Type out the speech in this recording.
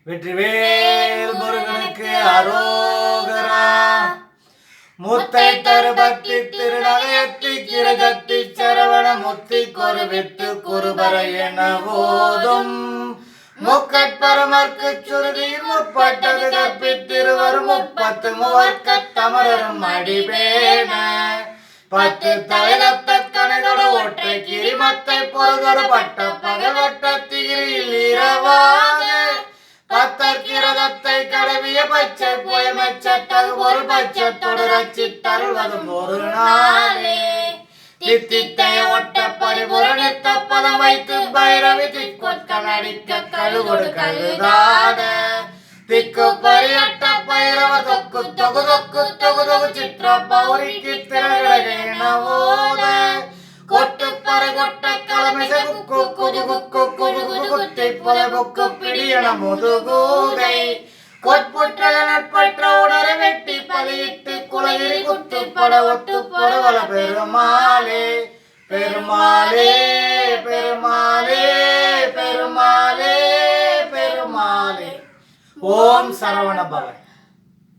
வெற்றிவேல் முருகனுக்கு அரோகரா. முத்தை தருபத்தி திருநகையத்தி கிரகத்தி சரவண முத்தி கொருவித்து குருபர என போதும் முக்கட்பரமர்க்கு சுருதியில் முற்பட்டது கற்பித்திருவரும் முப்பத்து மூவர்க்கத் தமரரும் அடிபேன பத்து தலைநத்த கணைதொட ஒற்றை கிரிமத்தை பொறுதொரு பட்ட பகவட்ட திகிரியில் இரவாக பத்தற்கிரதத்தை கடவிய பச்சை புயமெச்சத்தகு ஒரு பட்சத்தோடு ரச்சித்தருள்வதும் ஒரு நாளே. தித்தித்தைய ஒட்ட பரிபுரணித்த பதம் வைத்து பைரவி திக்கொட்கள் அடிக்க கழுகொடு கழுதாட திக்கு பரியட்ட பைரவ தொக்கு தொகு தொக்கு தொகு தொகு சித்திர பௌரிக்கு திரகடகேனவோத கொட்டு பறை கொட்ட கலமிசை குக்கு குது குக்கு குது குது குத்தி புதை புக்கு பிடியன முதுகூதை கொட்புற்ற நட்பற்ற உடரை வெட்டி பலியிட்டு குலகிரி குத்து பட ஒட்டு பொறவல பெருமாளே பெருமாளே பெருமாளே பெருமாளே பெருமாளே. ஓம் சரவண பவ.